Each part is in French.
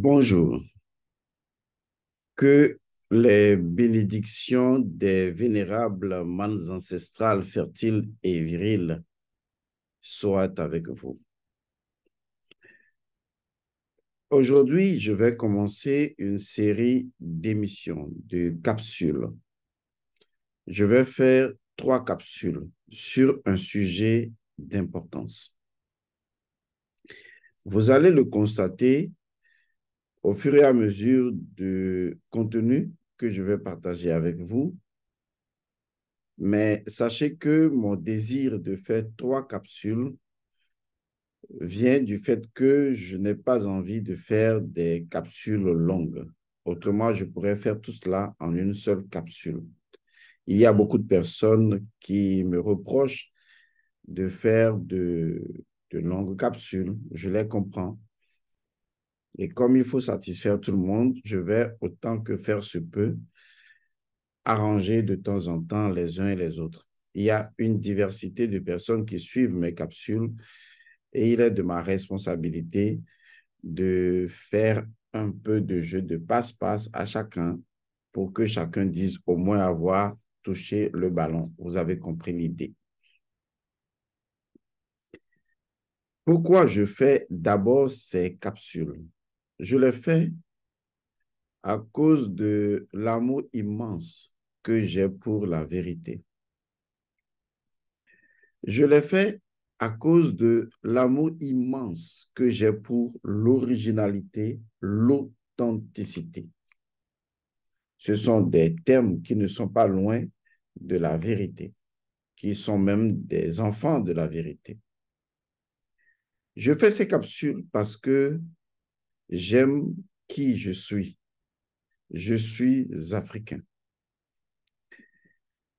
Bonjour, que les bénédictions des vénérables manes ancestrales fertiles et viriles soient avec vous. Aujourd'hui, je vais commencer une série d'émissions, de capsules. Je vais faire 3 capsules sur un sujet d'importance. Vous allez le constater au fur et à mesure du contenu que je vais partager avec vous. Mais sachez que mon désir de faire 3 capsules vient du fait que je n'ai pas envie de faire des capsules longues. Autrement, je pourrais faire tout cela en une seule capsule. Il y a beaucoup de personnes qui me reprochent de faire de longues capsules. Je les comprends. Et comme il faut satisfaire tout le monde, je vais, autant que faire se peut, arranger de temps en temps les uns et les autres. Il y a une diversité de personnes qui suivent mes capsules et il est de ma responsabilité de faire un peu de jeu de passe-passe à chacun pour que chacun dise au moins avoir touché le ballon. Vous avez compris l'idée. Pourquoi je fais d'abord ces capsules? Je les fais à cause de l'amour immense que j'ai pour la vérité. Je l'ai fait à cause de l'amour immense que j'ai pour l'originalité, l'authenticité. Ce sont des termes qui ne sont pas loin de la vérité, qui sont même des enfants de la vérité. Je fais ces capsules parce que j'aime qui je suis. Je suis africain.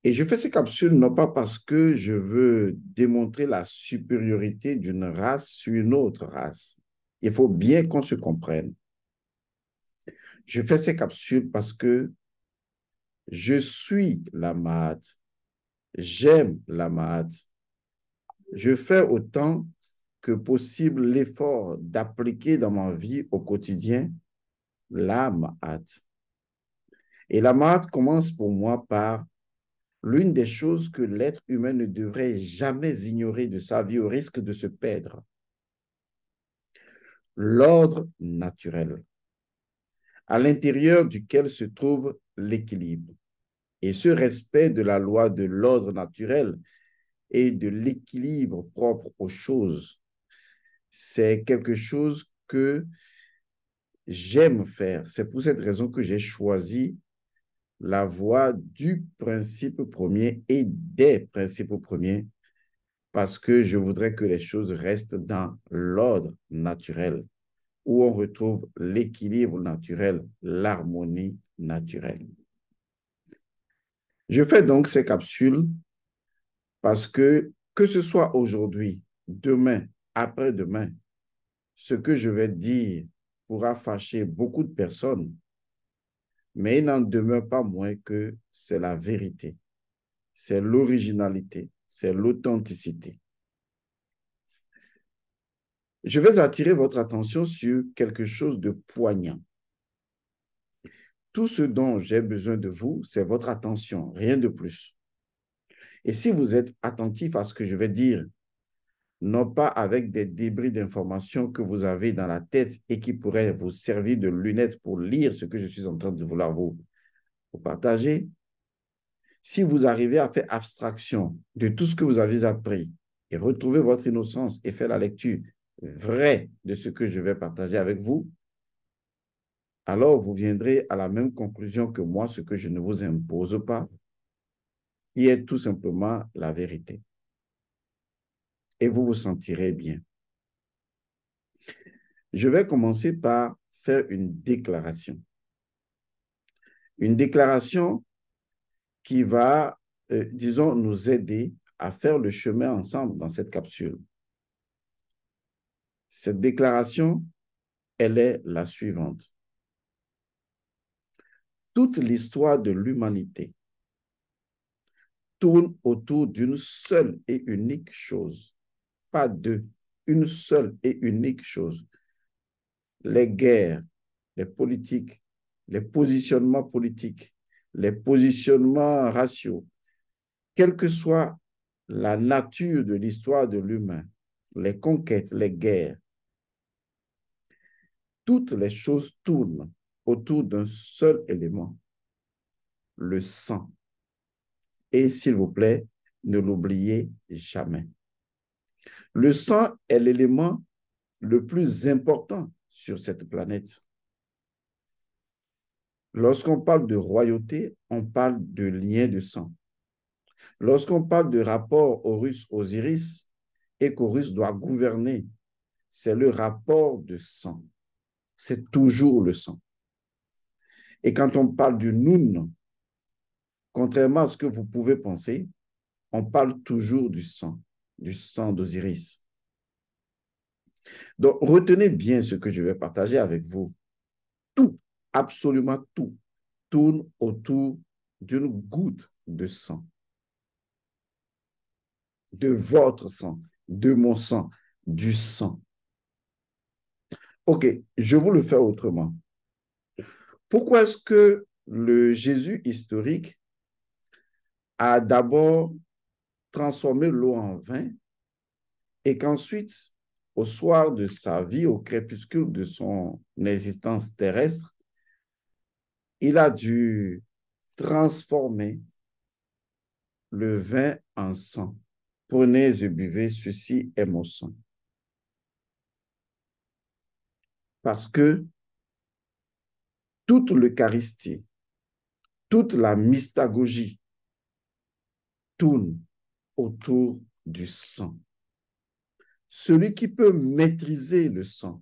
Et je fais ces capsules non pas parce que je veux démontrer la supériorité d'une race sur une autre race. Il faut bien qu'on se comprenne. Je fais ces capsules parce que je suis la Mahad. J'aime la Mahad. Je fais autant que possible l'effort d'appliquer dans ma vie au quotidien la Mahad. Et la Mahad commence pour moi par l'une des choses que l'être humain ne devrait jamais ignorer de sa vie au risque de se perdre. L'ordre naturel, à l'intérieur duquel se trouve l'équilibre. Et ce respect de la loi de l'ordre naturel et de l'équilibre propre aux choses, c'est quelque chose que j'aime faire. C'est pour cette raison que j'ai choisi la voie du principe premier et des principes premiers parce que je voudrais que les choses restent dans l'ordre naturel, où on retrouve l'équilibre naturel, l'harmonie naturelle. Je fais donc ces capsules parce que ce soit aujourd'hui, demain, après-demain, ce que je vais dire pourra fâcher beaucoup de personnes, mais il n'en demeure pas moins que c'est la vérité, c'est l'originalité, c'est l'authenticité. Je vais attirer votre attention sur quelque chose de poignant. Tout ce dont j'ai besoin de vous, c'est votre attention, rien de plus. Et si vous êtes attentif à ce que je vais dire, non pas avec des débris d'informations que vous avez dans la tête et qui pourraient vous servir de lunettes pour lire ce que je suis en train de vouloir vous partager, si vous arrivez à faire abstraction de tout ce que vous avez appris et retrouver votre innocence et faire la lecture vraie de ce que je vais partager avec vous, alors vous viendrez à la même conclusion que moi, ce que je ne vous impose pas, qui est tout simplement la vérité. Et vous vous sentirez bien. Je vais commencer par faire une déclaration. Une déclaration qui va, disons, nous aider à faire le chemin ensemble dans cette capsule. Cette déclaration, elle est la suivante. Toute l'histoire de l'humanité tourne autour d'une seule et unique chose, pas deux, une seule et unique chose. Les guerres, les politiques, les positionnements politiques, les positionnements raciaux, quelle que soit la nature de l'histoire de l'humain, les conquêtes, les guerres, toutes les choses tournent autour d'un seul élément, le sang. Et s'il vous plaît, ne l'oubliez jamais. Le sang est l'élément le plus important sur cette planète. Lorsqu'on parle de royauté, on parle de lien de sang. Lorsqu'on parle de rapport Horus-Osiris et qu'Horus doit gouverner, c'est le rapport de sang. C'est toujours le sang. Et quand on parle du Nun, contrairement à ce que vous pouvez penser, on parle toujours du sang d'Osiris. Donc, retenez bien ce que je vais partager avec vous. Tout, absolument tout, tourne autour d'une goutte de sang. De votre sang, de mon sang, du sang. OK, je vous le fais autrement. Pourquoi est-ce que le Jésus historique a d'abord transformé l'eau en vin et qu'ensuite, au soir de sa vie, au crépuscule de son existence terrestre, il a dû transformer le vin en sang. Prenez et buvez, ceci est mon sang. Parce que toute l'Eucharistie, toute la mystagogie tourne autour du sang. Celui qui peut maîtriser le sang,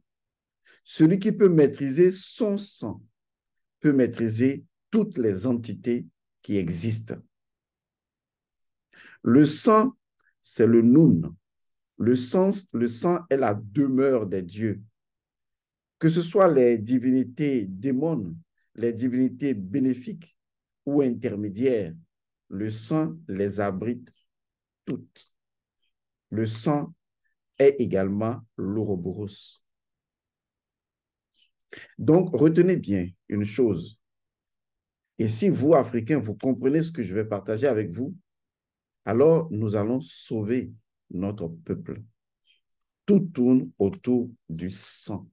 celui qui peut maîtriser son sang, peut maîtriser toutes les entités qui existent. Le sang, c'est le Nun. Le sang est la demeure des dieux. Que ce soit les divinités démons, les divinités bénéfiques ou intermédiaires, le sang les abrite toutes. Le sang est également l'Ouroboros. Donc, retenez bien une chose. Et si vous, Africains, vous comprenez ce que je vais partager avec vous, alors nous allons sauver notre peuple. Tout tourne autour du sang.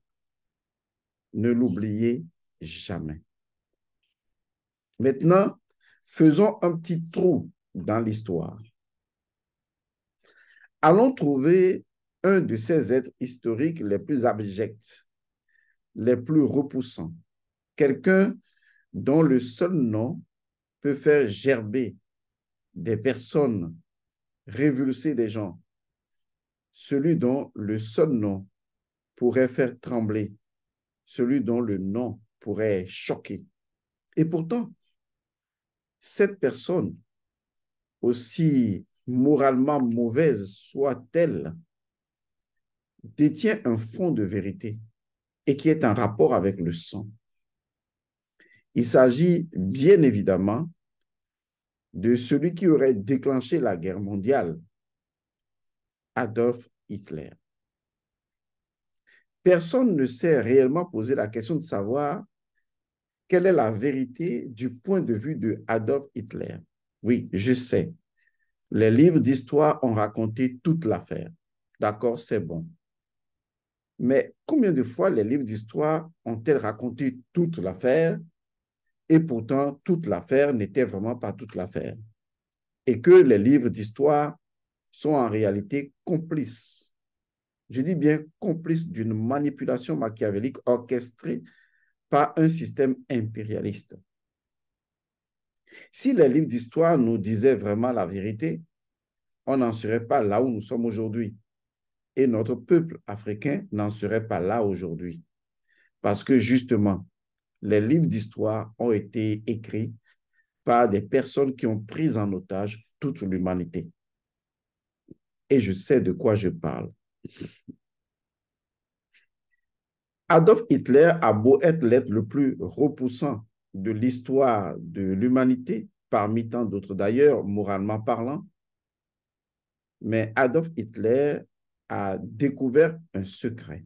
Ne l'oubliez jamais. Maintenant, faisons un petit trou dans l'histoire. Allons trouver un de ces êtres historiques les plus abjects, les plus repoussants. Quelqu'un dont le seul nom peut faire gerber des personnes, révulser des gens. Celui dont le seul nom pourrait faire trembler, celui dont le nom pourrait choquer. Et pourtant, cette personne, aussi moralement mauvaise soit-elle, détient un fond de vérité et qui est en rapport avec le sang. Il s'agit bien évidemment de celui qui aurait déclenché la guerre mondiale, Adolf Hitler. Personne ne s'est réellement posé la question de savoir quelle est la vérité du point de vue de Adolf Hitler. Oui, je sais. Les livres d'histoire ont raconté toute l'affaire. D'accord, c'est bon. Mais combien de fois les livres d'histoire ont-elles raconté toute l'affaire et pourtant toute l'affaire n'était vraiment pas toute l'affaire? Et que les livres d'histoire sont en réalité complices. Je dis bien complices d'une manipulation machiavélique orchestrée par un système impérialiste. Si les livres d'histoire nous disaient vraiment la vérité, on n'en serait pas là où nous sommes aujourd'hui. Et notre peuple africain n'en serait pas là aujourd'hui. Parce que justement, les livres d'histoire ont été écrits par des personnes qui ont pris en otage toute l'humanité. Et je sais de quoi je parle. Adolf Hitler a beau être l'être le plus repoussant de l'histoire de l'humanité, parmi tant d'autres d'ailleurs, moralement parlant, mais Adolf Hitler a découvert un secret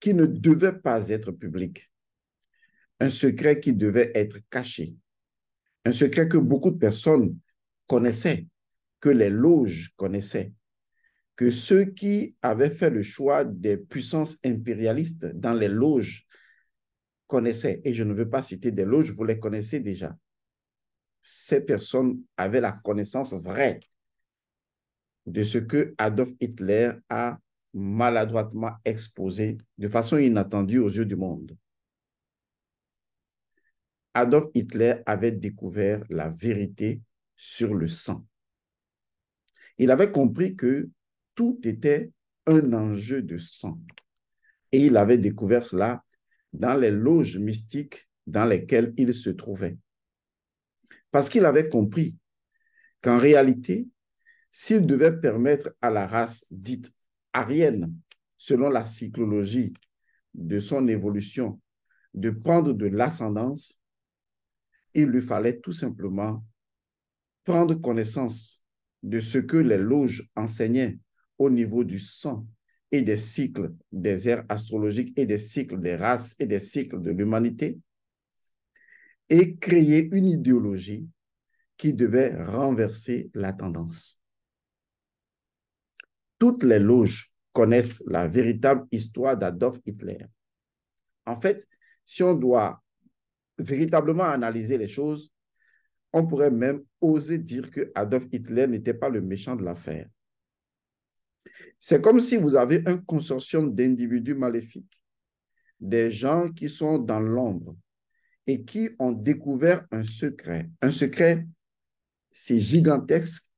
qui ne devait pas être public, un secret qui devait être caché, un secret que beaucoup de personnes connaissaient, que les loges connaissaient, que ceux qui avaient fait le choix des puissances impérialistes dans les loges connaissaient. Et je ne veux pas citer des loges, vous les connaissez déjà. Ces personnes avaient la connaissance vraie de ce que Adolf Hitler a maladroitement exposé de façon inattendue aux yeux du monde. Adolf Hitler avait découvert la vérité sur le sang. Il avait compris que tout était un enjeu de sang. Et il avait découvert cela dans les loges mystiques dans lesquelles il se trouvait. Parce qu'il avait compris qu'en réalité, s'il devait permettre à la race dite aryenne, selon la cyclologie de son évolution, de prendre de l'ascendance, il lui fallait tout simplement prendre connaissance de ce que les loges enseignaient au niveau du sang et des cycles des ères astrologiques et des cycles des races et des cycles de l'humanité et créer une idéologie qui devait renverser la tendance. Toutes les loges connaissent la véritable histoire d'Adolf Hitler. En fait, si on doit véritablement analyser les choses, on pourrait même oser dire que Adolf Hitler n'était pas le méchant de l'affaire. C'est comme si vous avez un consortium d'individus maléfiques, des gens qui sont dans l'ombre et qui ont découvert un secret. Un secret si gigantesque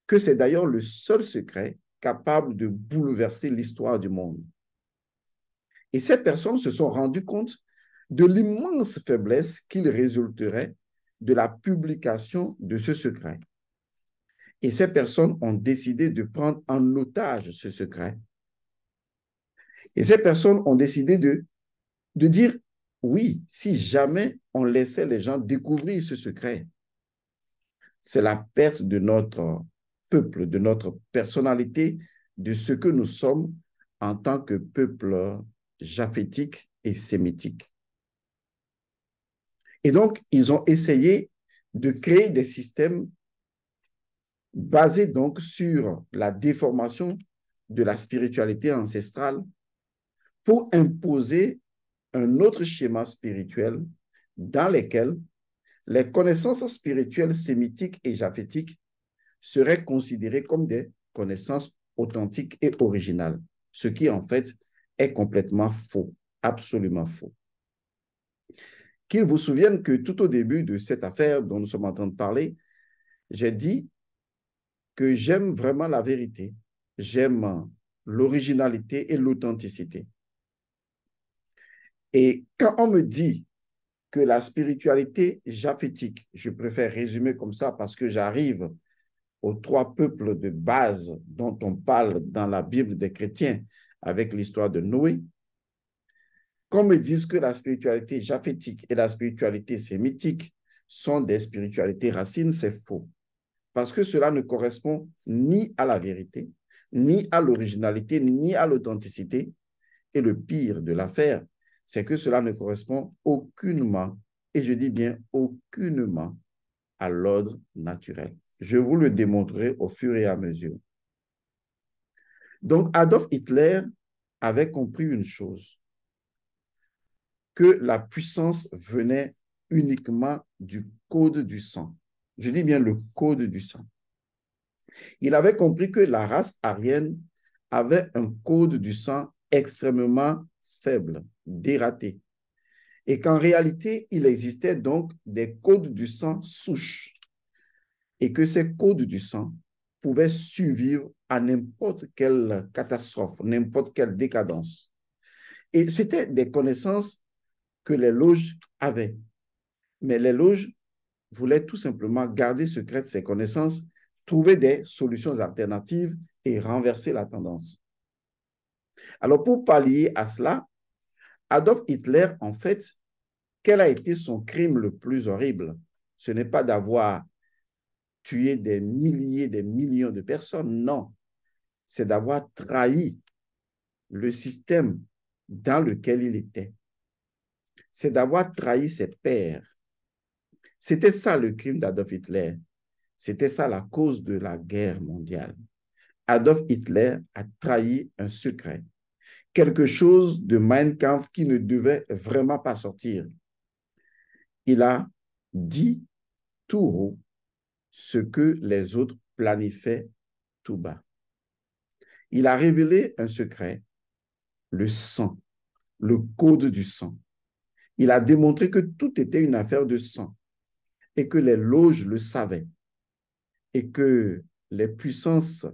que c'est d'ailleurs le seul secret capable de bouleverser l'histoire du monde. Et ces personnes se sont rendues compte de l'immense faiblesse qu'il résulterait de la publication de ce secret. Et ces personnes ont décidé de prendre en otage ce secret. Et ces personnes ont décidé de dire, oui, si jamais on laissait les gens découvrir ce secret, c'est la perte de notre peuple, de notre personnalité, de ce que nous sommes en tant que peuple japhétique et sémitique. Et donc, ils ont essayé de créer des systèmes basés donc sur la déformation de la spiritualité ancestrale pour imposer un autre schéma spirituel dans lequel les connaissances spirituelles sémitiques et japhétiques seraient considérées comme des connaissances authentiques et originales, ce qui en fait est complètement faux, absolument faux. Qu'il vous souvienne que tout au début de cette affaire dont nous sommes en train de parler, j'ai dit que j'aime vraiment la vérité, j'aime l'originalité et l'authenticité. Et quand on me dit que la spiritualité japhétique, je préfère résumer comme ça parce que j'arrive aux trois peuples de base dont on parle dans la Bible des chrétiens avec l'histoire de Noé, qu'on me dise que la spiritualité japhétique et la spiritualité sémitique sont des spiritualités racines, c'est faux. Parce que cela ne correspond ni à la vérité, ni à l'originalité, ni à l'authenticité. Et le pire de l'affaire, c'est que cela ne correspond aucunement, et je dis bien aucunement, à l'ordre naturel. Je vous le démontrerai au fur et à mesure. Donc, Adolf Hitler avait compris une chose, que la puissance venait uniquement du code du sang. Je dis bien le code du sang. Il avait compris que la race aryenne avait un code du sang extrêmement faible, dératé, et qu'en réalité, il existait donc des codes du sang souches, et que ces codes du sang pouvaient survivre à n'importe quelle catastrophe, n'importe quelle décadence. Et c'était des connaissances que les loges avaient. Mais les loges voulaient tout simplement garder secrètes ces connaissances, trouver des solutions alternatives et renverser la tendance. Alors, pour pallier à cela, Adolf Hitler, en fait, quel a été son crime le plus horrible? Ce n'est pas d'avoir tué des milliers, des millions de personnes, non. C'est d'avoir trahi le système dans lequel il était. C'est d'avoir trahi ses pairs. C'était ça le crime d'Adolf Hitler. C'était ça la cause de la guerre mondiale. Adolf Hitler a trahi un secret, quelque chose de Mein Kampf qui ne devait vraiment pas sortir. Il a dit tout haut ce que les autres planifiaient tout bas. Il a révélé un secret, le sang, le code du sang. Il a démontré que tout était une affaire de sang et que les loges le savaient et que les puissances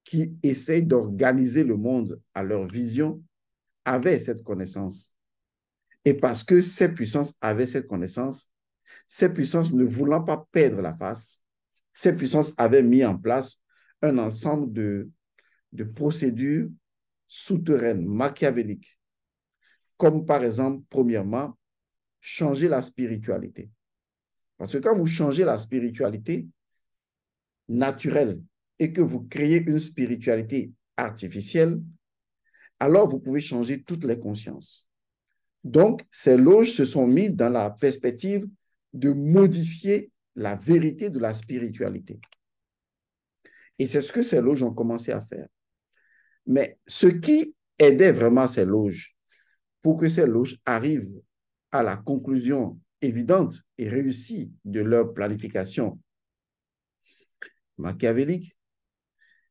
qui essayent d'organiser le monde à leur vision avaient cette connaissance. Et parce que ces puissances avaient cette connaissance, ces puissances ne voulant pas perdre la face, ces puissances avaient mis en place un ensemble de procédures souterraines, machiavéliques, comme par exemple, premièrement, changer la spiritualité. Parce que quand vous changez la spiritualité naturelle et que vous créez une spiritualité artificielle, alors vous pouvez changer toutes les consciences. Donc, ces loges se sont mises dans la perspective de modifier la vérité de la spiritualité. Et c'est ce que ces loges ont commencé à faire. Mais ce qui aidait vraiment ces loges, pour que ces loges arrivent à la conclusion évidente et réussie de leur planification machiavélique,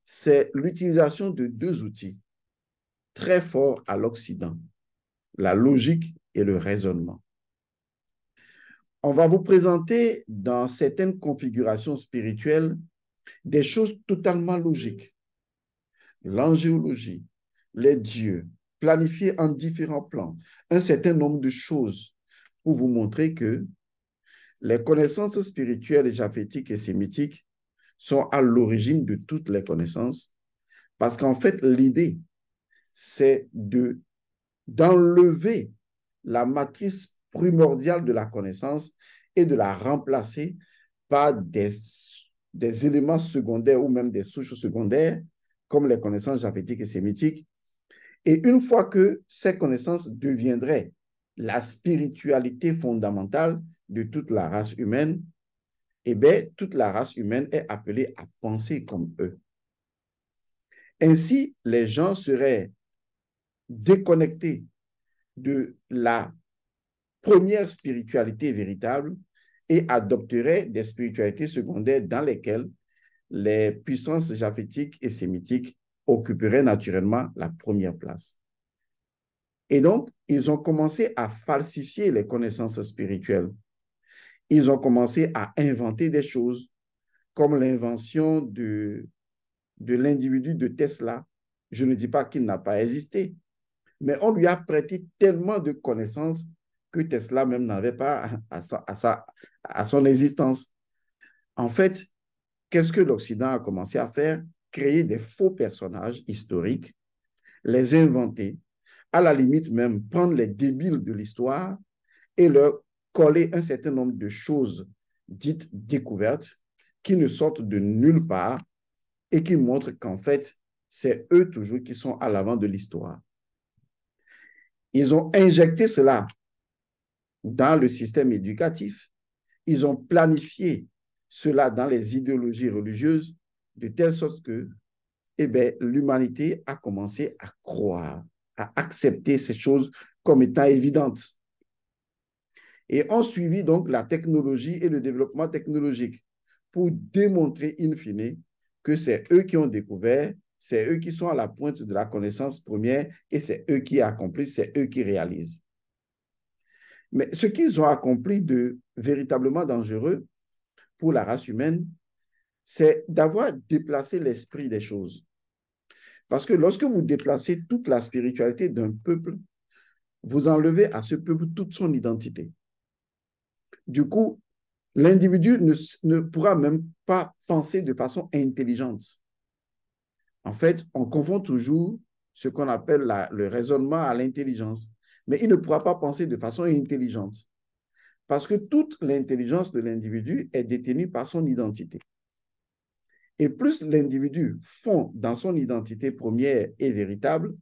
c'est l'utilisation de deux outils très forts à l'Occident, la logique et le raisonnement. On va vous présenter dans certaines configurations spirituelles des choses totalement logiques. L'angéologie, les dieux, planifiés en différents plans, un certain nombre de choses pour vous montrer que les connaissances spirituelles, japhétiques et sémitiques sont à l'origine de toutes les connaissances, parce qu'en fait, l'idée, c'est d'enlever la matrice primordiale de la connaissance et de la remplacer par des éléments secondaires ou même des souches secondaires, comme les connaissances japhétiques et sémitiques. Et une fois que ces connaissances deviendraient la spiritualité fondamentale de toute la race humaine, eh bien, toute la race humaine est appelée à penser comme eux. Ainsi, les gens seraient déconnectés de la première spiritualité véritable et adopteraient des spiritualités secondaires dans lesquelles les puissances japhétiques et sémitiques occuperaient naturellement la première place. Et donc, ils ont commencé à falsifier les connaissances spirituelles. Ils ont commencé à inventer des choses comme l'invention de l'individu de Tesla. Je ne dis pas qu'il n'a pas existé, mais on lui a prêté tellement de connaissances que Tesla même n'avait pas à son existence. En fait, qu'est-ce que l'Occident a commencé à faire? Créer des faux personnages historiques, les inventer, à la limite même prendre les débiles de l'histoire et leur coller un certain nombre de choses dites découvertes qui ne sortent de nulle part et qui montrent qu'en fait, c'est eux toujours qui sont à l'avant de l'histoire. Ils ont injecté cela dans le système éducatif. Ils ont planifié cela dans les idéologies religieuses de telle sorte que eh bien, l'humanité a commencé à croire, à accepter ces choses comme étant évidentes. Et ont suivi donc la technologie et le développement technologique pour démontrer in fine que c'est eux qui ont découvert, c'est eux qui sont à la pointe de la connaissance première et c'est eux qui accomplissent, c'est eux qui réalisent. Mais ce qu'ils ont accompli de véritablement dangereux pour la race humaine, c'est d'avoir déplacé l'esprit des choses. Parce que lorsque vous déplacez toute la spiritualité d'un peuple, vous enlevez à ce peuple toute son identité. Du coup, l'individu ne pourra même pas penser de façon intelligente. En fait, on confond toujours ce qu'on appelle le raisonnement à l'intelligence, mais il ne pourra pas penser de façon intelligente parce que toute l'intelligence de l'individu est détenue par son identité. Et plus l'individu fond dans son identité première et véritable,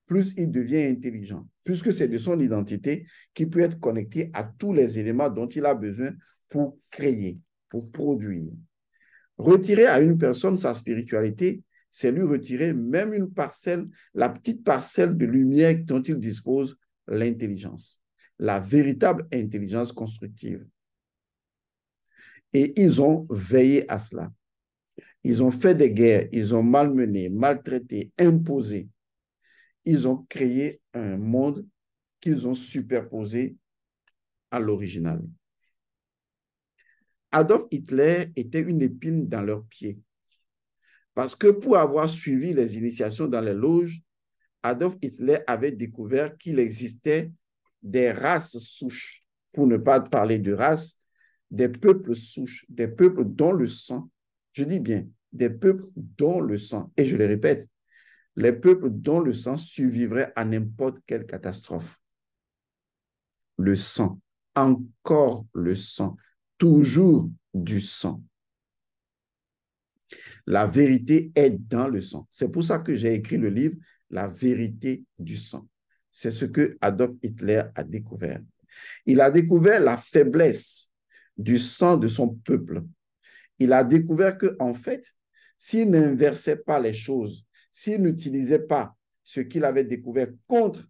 plus il devient intelligent, puisque c'est de son identité qui peut être connecté à tous les éléments dont il a besoin pour créer, pour produire. Retirer à une personne sa spiritualité, c'est lui retirer même une parcelle, la petite parcelle de lumière dont il dispose, l'intelligence, la véritable intelligence constructive. Et ils ont veillé à cela. Ils ont fait des guerres, ils ont malmené, maltraité, imposé. Ils ont créé un monde qu'ils ont superposé à l'original. Adolf Hitler était une épine dans leur pied. Parce que pour avoir suivi les initiations dans les loges, Adolf Hitler avait découvert qu'il existait des races souches, pour ne pas parler de race, des peuples souches, des peuples dont le sang, je dis bien, des peuples dont le sang, et je le répète, les peuples dont le sang survivrait à n'importe quelle catastrophe. Le sang, encore le sang, toujours du sang. La vérité est dans le sang. C'est pour ça que j'ai écrit le livre La vérité du sang. C'est ce que Adolf Hitler a découvert. Il a découvert la faiblesse du sang de son peuple. Il a découvert que, en fait, s'il n'inversait pas les choses, s'il n'utilisait pas ce qu'il avait découvert contre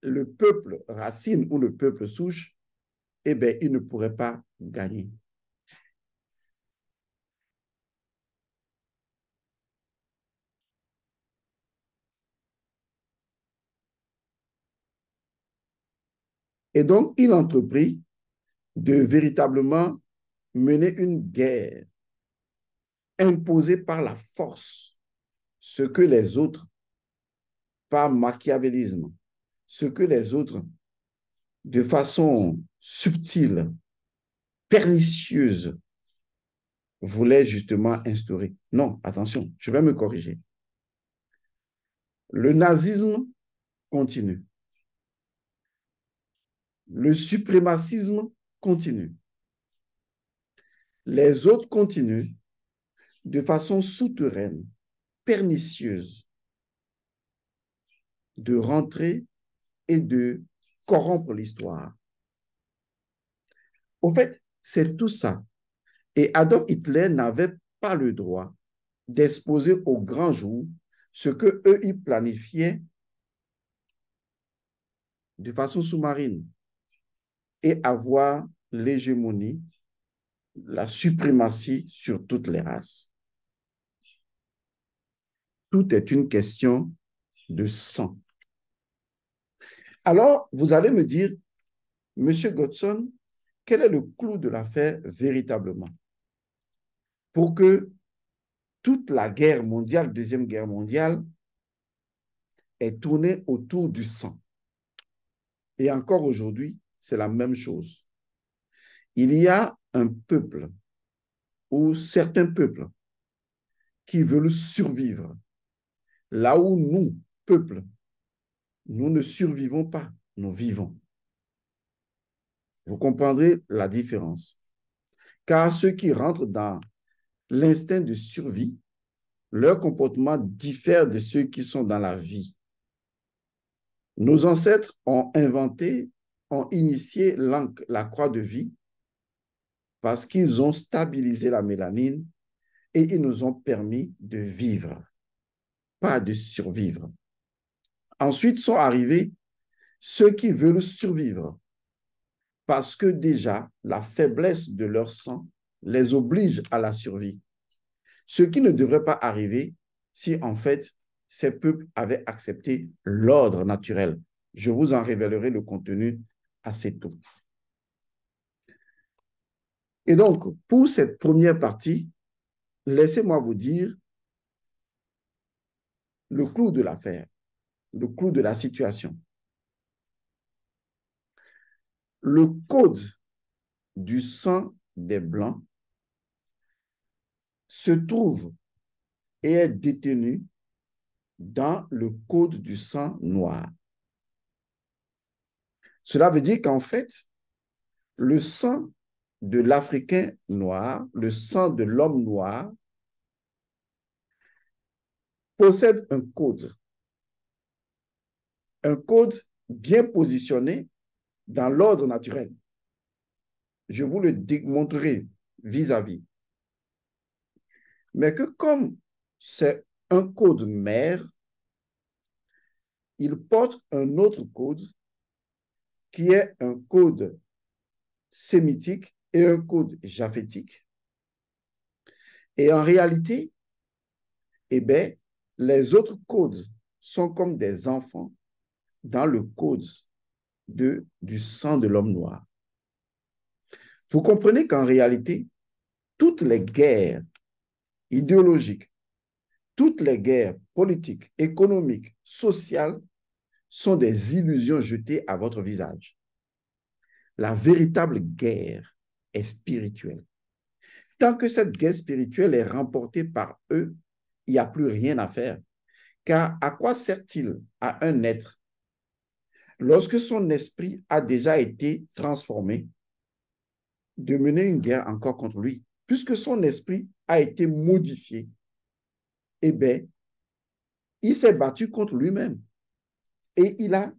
le peuple racine ou le peuple souche, eh bien, il ne pourrait pas gagner. Et donc, il entreprit de véritablement mener une guerre imposée par la force, ce que les autres, par machiavélisme, ce que les autres, de façon subtile, pernicieuse, voulaient justement instaurer. Non, attention, je vais me corriger. Le nazisme continue. Le suprémacisme continue. Les autres continuent de façon souterraine, pernicieuse, de rentrer et de corrompre l'histoire. Au fait, c'est tout ça. Et Adolf Hitler n'avait pas le droit d'exposer au grand jour ce que eux ils planifiaient de façon sous-marine et avoir l'hégémonie, la suprématie sur toutes les races. Tout est une question de sang. Alors, vous allez me dire, Monsieur Godson, quel est le clou de l'affaire véritablement? Pour que toute la guerre mondiale, Deuxième Guerre mondiale, est tournée autour du sang. Et encore aujourd'hui, c'est la même chose. Il y a un peuple ou certains peuples qui veulent survivre. Là où nous, peuples, nous ne survivons pas, nous vivons. Vous comprendrez la différence. Car ceux qui rentrent dans l'instinct de survie, leur comportement diffère de ceux qui sont dans la vie. Nos ancêtres ont inventé, ont initié la croix de vie parce qu'ils ont stabilisé la mélanine et ils nous ont permis de vivre, pas de survivre. Ensuite sont arrivés ceux qui veulent survivre parce que déjà la faiblesse de leur sang les oblige à la survie. Ce qui ne devrait pas arriver si en fait ces peuples avaient accepté l'ordre naturel. Je vous en révélerai le contenu assez tôt. Et donc, pour cette première partie, laissez-moi vous dire le clou de l'affaire, le clou de la situation. Le code du sang des Blancs se trouve et est détenu dans le code du sang noir. Cela veut dire qu'en fait, le sang de l'Africain noir, le sang de l'homme noir, possède un code un code bien positionné dans l'ordre naturel. Je vous le démontrerai vis-à-vis. Mais que comme c'est un code mère, il porte un autre code qui est un code sémitique et un code japhétique. Et en réalité, eh bien, les autres codes sont comme des enfants dans le code du sang de l'homme noir. Vous comprenez qu'en réalité, toutes les guerres idéologiques, toutes les guerres politiques, économiques, sociales sont des illusions jetées à votre visage. La véritable guerre est spirituelle. Tant que cette guerre spirituelle est remportée par eux, il n'y a plus rien à faire. Car à quoi sert-il à un être lorsque son esprit a déjà été transformé de mener une guerre encore contre lui? Puisque son esprit a été modifié, eh bien, il s'est battu contre lui-même et il a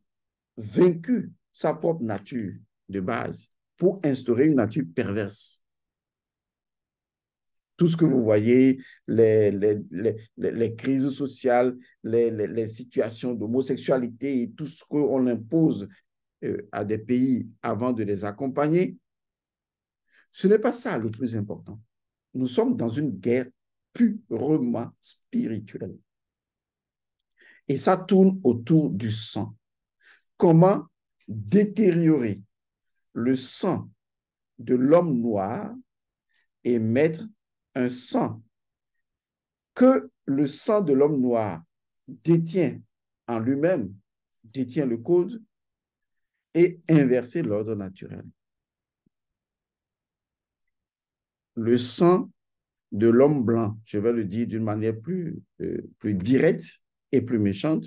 vaincu sa propre nature de base pour instaurer une nature perverse. Tout ce que vous voyez, les crises sociales, les situations d'homosexualité et tout ce qu'on impose à des pays avant de les accompagner, ce n'est pas ça le plus important. Nous sommes dans une guerre purement spirituelle. Et ça tourne autour du sang. Comment détériorer le sang de l'homme noir et mettre un sang que le sang de l'homme noir détient en lui-même, détient le code, et inverser l'ordre naturel. Le sang de l'homme blanc, je vais le dire d'une manière plus directe et plus méchante,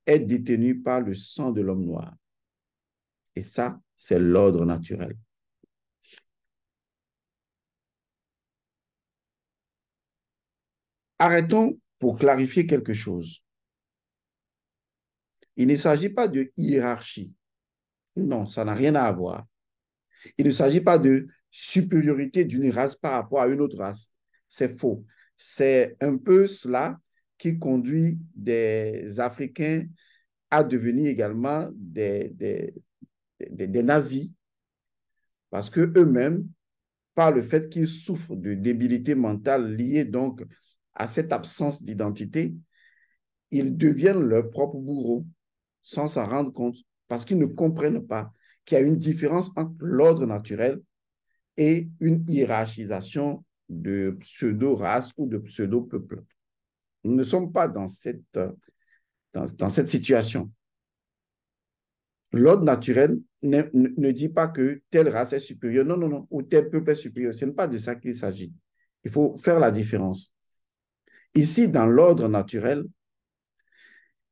est détenu par le sang de l'homme noir. Et ça, c'est l'ordre naturel. Arrêtons pour clarifier quelque chose. Il ne s'agit pas de hiérarchie. Non, ça n'a rien à voir. Il ne s'agit pas de supériorité d'une race par rapport à une autre race. C'est faux. C'est un peu cela qui conduit des Africains à devenir également des nazis, parce qu'eux-mêmes, par le fait qu'ils souffrent de débilité mentale liée donc à cette absence d'identité, ils deviennent leurs propres bourreaux sans s'en rendre compte, parce qu'ils ne comprennent pas qu'il y a une différence entre l'ordre naturel et une hiérarchisation de pseudo-race ou de pseudo-peuple. Nous ne sommes pas dans cette situation. L'ordre naturel ne dit pas que telle race est supérieure, non, non, non, ou tel peuple est supérieur. Ce n'est pas de ça qu'il s'agit. Il faut faire la différence. Ici, dans l'ordre naturel,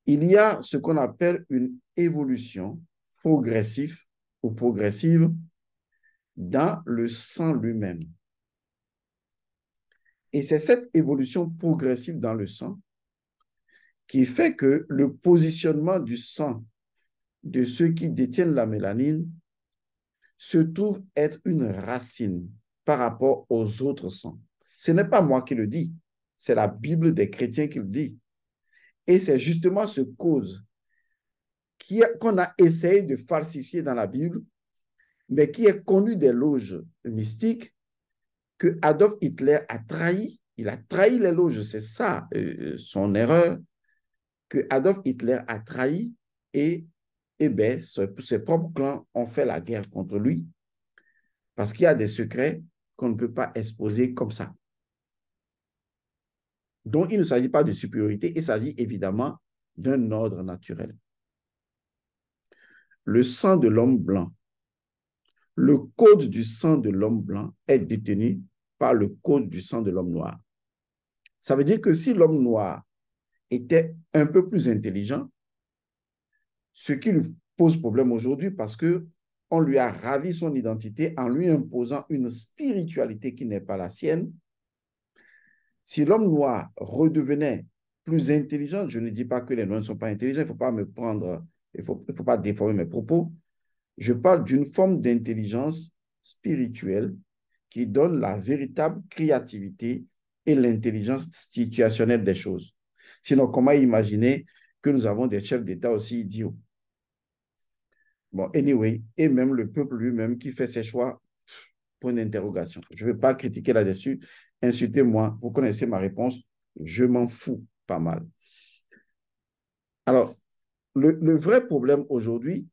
il y a ce qu'on appelle une évolution progressive ou progressive dans le sang lui-même. Et c'est cette évolution progressive dans le sang qui fait que le positionnement du sang de ceux qui détiennent la mélanine se trouve être une racine par rapport aux autres sangs. Ce n'est pas moi qui le dis, c'est la Bible des chrétiens qui le dit. Et c'est justement ce cause qu'on a essayé de falsifier dans la Bible, mais qui est connu des loges mystiques, que Adolf Hitler a trahi. Il a trahi les loges, c'est ça son erreur, que Adolf Hitler a trahi et bien, ses propres clans ont fait la guerre contre lui parce qu'il y a des secrets qu'on ne peut pas exposer comme ça. Donc, il ne s'agit pas de supériorité, il s'agit évidemment d'un ordre naturel. Le sang de l'homme blanc, le code du sang de l'homme blanc est détenu par le code du sang de l'homme noir. Ça veut dire que si l'homme noir était un peu plus intelligent, ce qui lui pose problème aujourd'hui parce qu'on lui a ravi son identité en lui imposant une spiritualité qui n'est pas la sienne. Si l'homme noir redevenait plus intelligente. Je ne dis pas que les Noirs ne sont pas intelligents. Il ne faut pas me prendre, il faut pas déformer mes propos. Je parle d'une forme d'intelligence spirituelle qui donne la véritable créativité et l'intelligence situationnelle des choses. Sinon, comment imaginer que nous avons des chefs d'État aussi idiots? Bon, anyway, et même le peuple lui-même qui fait ses choix, point d'interrogation. Je ne vais pas critiquer là-dessus. Insultez-moi, vous connaissez ma réponse. Je m'en fous pas mal. Alors, le vrai problème aujourd'hui,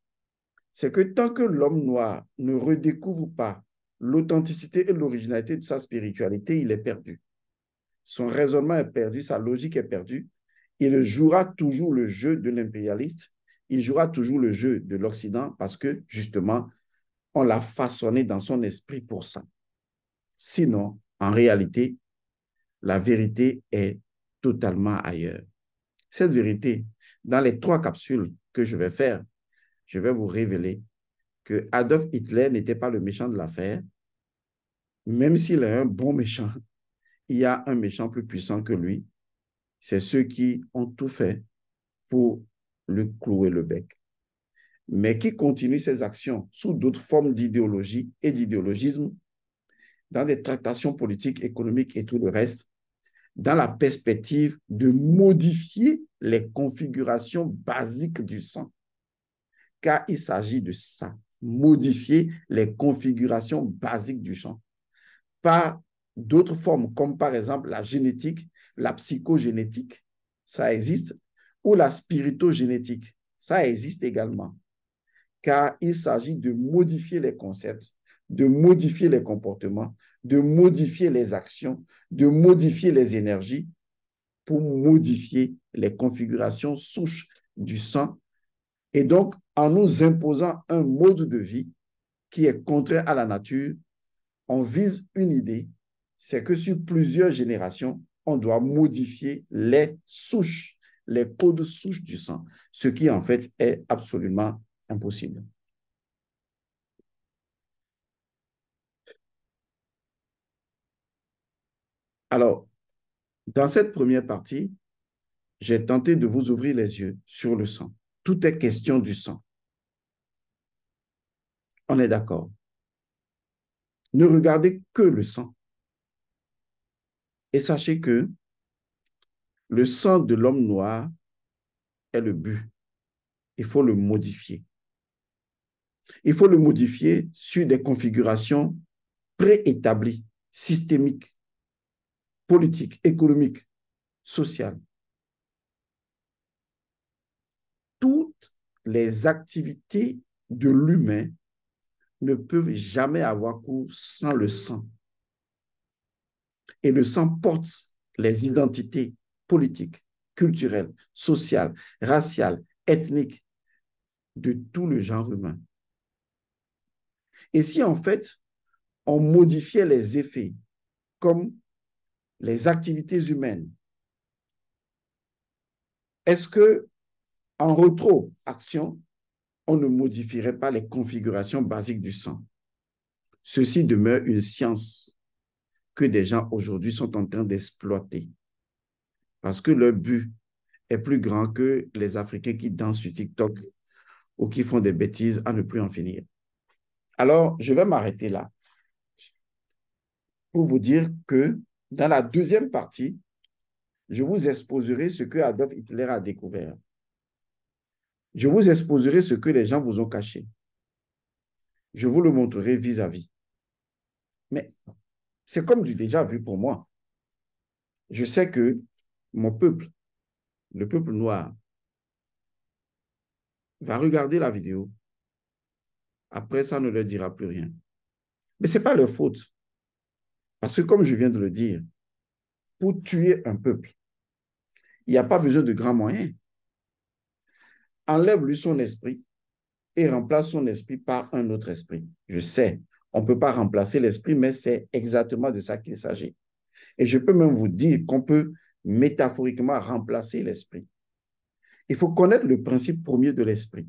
c'est que tant que l'homme noir ne redécouvre pas l'authenticité et l'originalité de sa spiritualité, il est perdu. Son raisonnement est perdu, sa logique est perdue. Il jouera toujours le jeu de l'impérialiste, il jouera toujours le jeu de l'Occident parce que, justement, on l'a façonné dans son esprit pour ça. Sinon, en réalité, la vérité est totalement ailleurs. Cette vérité, dans les 3 capsules que je vais faire, je vais vous révéler que Adolf Hitler n'était pas le méchant de l'affaire. Même s'il est un bon méchant, il y a un méchant plus puissant que lui. C'est ceux qui ont tout fait pour lui clouer le bec. Mais qui continuent ses actions sous d'autres formes d'idéologie et d'idéologisme, dans des tractations politiques, économiques et tout le reste, dans la perspective de modifier les configurations basiques du sang. Car il s'agit de ça, modifier les configurations basiques du sang. Par d'autres formes, comme par exemple la génétique, la psychogénétique, ça existe, ou la spiritogénétique, ça existe également. Car il s'agit de modifier les concepts, de modifier les comportements, de modifier les actions, de modifier les énergies pour modifier les configurations souches du sang. Et donc, en nous imposant un mode de vie qui est contraire à la nature, on vise une idée, c'est que sur plusieurs générations, on doit modifier les souches, les codes souches du sang, ce qui en fait est absolument impossible. Alors, dans cette première partie, j'ai tenté de vous ouvrir les yeux sur le sang. Tout est question du sang. On est d'accord. Ne regardez que le sang. Et sachez que le sang de l'homme noir est le but. Il faut le modifier. Il faut le modifier sur des configurations préétablies, systémiques, politiques, économiques, sociales. Toutes les activités de l'humain ne peuvent jamais avoir cours sans le sang. Et le sang porte les identités politiques, culturelles, sociales, raciales, ethniques de tout le genre humain. Et si en fait, on modifiait les effets comme les activités humaines, est-ce que en rétroaction, on ne modifierait pas les configurations basiques du sang? Ceci demeure une science que des gens aujourd'hui sont en train d'exploiter parce que leur but est plus grand que les Africains qui dansent sur TikTok ou qui font des bêtises à ne plus en finir. Alors, je vais m'arrêter là pour vous dire que dans la deuxième partie, je vous exposerai ce que Adolf Hitler a découvert. Je vous exposerai ce que les gens vous ont caché. Je vous le montrerai vis-à-vis. Mais c'est comme du déjà vu pour moi. Je sais que mon peuple, le peuple noir, va regarder la vidéo. Après, ça ne leur dira plus rien. Mais ce n'est pas leur faute. Parce que comme je viens de le dire, pour tuer un peuple, il n'y a pas besoin de grands moyens. Enlève-lui son esprit et remplace son esprit par un autre esprit. Je sais, on ne peut pas remplacer l'esprit, mais c'est exactement de ça qu'il s'agit. Et je peux même vous dire qu'on peut métaphoriquement remplacer l'esprit. Il faut connaître le principe premier de l'esprit.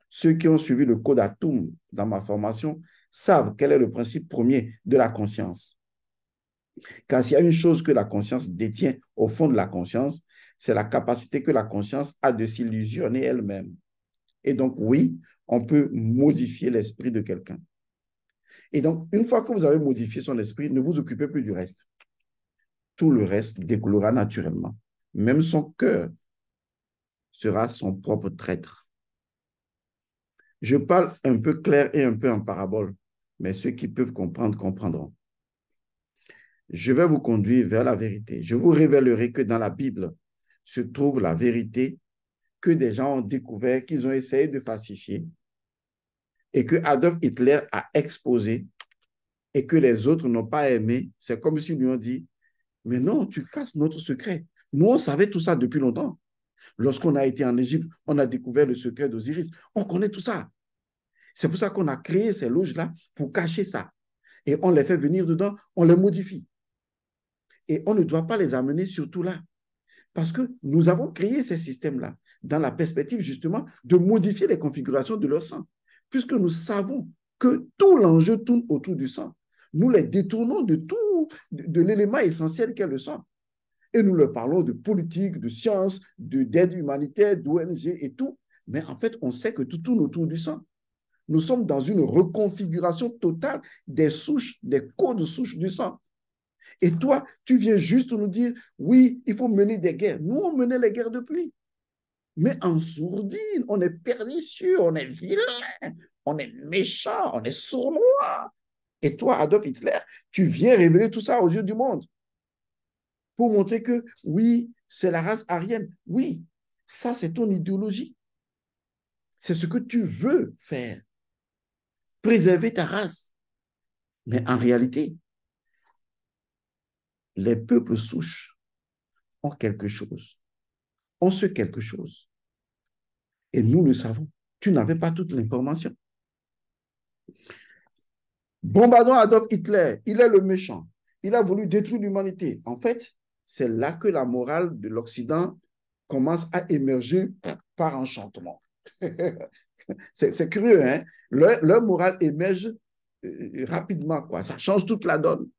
Ceux qui ont suivi le code Atum dans ma formation savent quel est le principe premier de la conscience. Car s'il y a une chose que la conscience détient au fond de la conscience, c'est la capacité que la conscience a de s'illusionner elle-même. Et donc, oui, on peut modifier l'esprit de quelqu'un. Et donc, une fois que vous avez modifié son esprit, ne vous occupez plus du reste. Tout le reste découlera naturellement. Même son cœur sera son propre traître. Je parle un peu clair et un peu en parabole, mais ceux qui peuvent comprendre comprendront. Je vais vous conduire vers la vérité. Je vous révélerai que dans la Bible se trouve la vérité que des gens ont découvert, qu'ils ont essayé de falsifier et que Adolf Hitler a exposé et que les autres n'ont pas aimé. C'est comme s'ils lui ont dit, mais non, tu casses notre secret. Nous, on savait tout ça depuis longtemps. Lorsqu'on a été en Égypte, on a découvert le secret d'Osiris. On connaît tout ça. C'est pour ça qu'on a créé ces loges-là pour cacher ça. Et on les fait venir dedans, on les modifie. Et on ne doit pas les amener surtout là. Parce que nous avons créé ces systèmes-là dans la perspective justement de modifier les configurations de leur sang. Puisque nous savons que tout l'enjeu tourne autour du sang. Nous les détournons de tout, de l'élément essentiel qu'est le sang. Et nous leur parlons de politique, de science, d'aide humanitaire, d'ONG et tout. Mais en fait, on sait que tout tourne autour du sang. Nous sommes dans une reconfiguration totale des souches, des codes souches du sang. Et toi, tu viens juste nous dire, oui, il faut mener des guerres. Nous, on menait les guerres depuis. Mais en sourdine, on est pernicieux, on est vilain, on est méchant, on est sournois. Et toi, Adolf Hitler, tu viens révéler tout ça aux yeux du monde pour montrer que, oui, c'est la race aryenne. Oui, ça, c'est ton idéologie. C'est ce que tu veux faire. Préserver ta race. Mais en réalité, les peuples souches ont quelque chose, ont ce quelque chose. Et nous le savons. Tu n'avais pas toute l'information. Bombardons Adolf Hitler. Il est le méchant. Il a voulu détruire l'humanité. En fait, c'est là que la morale de l'Occident commence à émerger par enchantement. C'est curieux, hein? Leur morale émerge rapidement, quoi. Ça change toute la donne.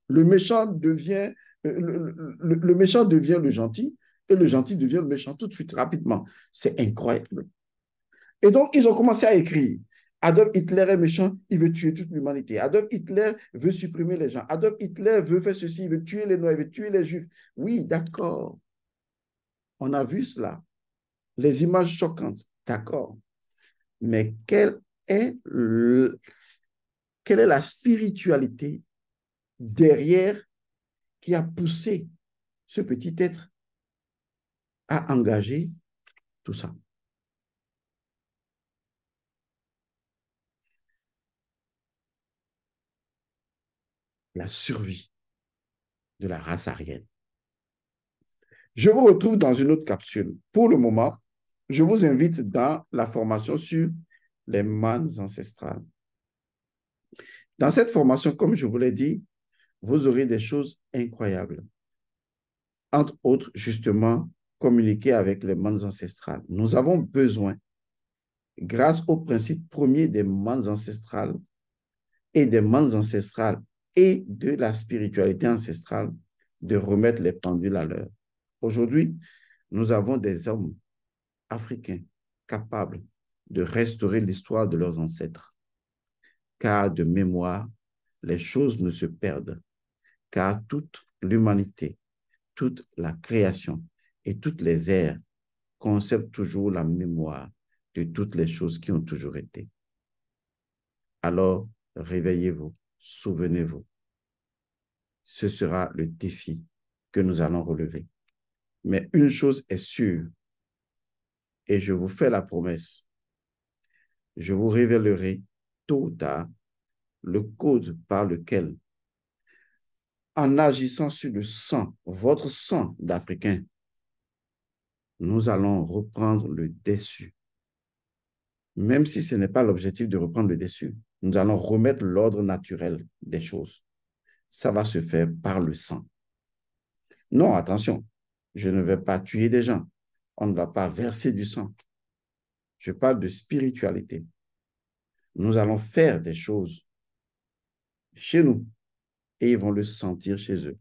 Le méchant devient, le méchant devient le gentil et le gentil devient le méchant tout de suite, rapidement. C'est incroyable. Et donc, ils ont commencé à écrire. Adolf Hitler est méchant, il veut tuer toute l'humanité. Adolf Hitler veut supprimer les gens. Adolf Hitler veut faire ceci, il veut tuer les Noirs, il veut tuer les Juifs. Oui, d'accord. On a vu cela. Les images choquantes, d'accord. Mais quelle est la spiritualité derrière qui a poussé ce petit être à engager tout ça? La survie de la race aryenne. Je vous retrouve dans une autre capsule. Pour le moment, je vous invite dans la formation sur les mannes ancestrales. Dans cette formation, comme je vous l'ai dit, vous aurez des choses incroyables. Entre autres, justement, communiquer avec les mannes ancestrales. Nous avons besoin, grâce au principe premier des mannes ancestrales et des mannes ancestrales et de la spiritualité ancestrale, de remettre les pendules à l'heure. Aujourd'hui, nous avons des hommes africains capables de restaurer l'histoire de leurs ancêtres. Car de mémoire, les choses ne se perdent, car toute l'humanité, toute la création et toutes les ères conservent toujours la mémoire de toutes les choses qui ont toujours été. Alors, réveillez-vous, souvenez-vous. Ce sera le défi que nous allons relever. Mais une chose est sûre, et je vous fais la promesse, je vous révélerai tôt ou tard le code par lequel, en agissant sur le sang, votre sang d'Africain, nous allons reprendre le dessus. Même si ce n'est pas l'objectif de reprendre le dessus, nous allons remettre l'ordre naturel des choses. Ça va se faire par le sang. Non, attention, je ne vais pas tuer des gens. On ne va pas verser du sang. Je parle de spiritualité. Nous allons faire des choses chez nous et ils vont le sentir chez eux.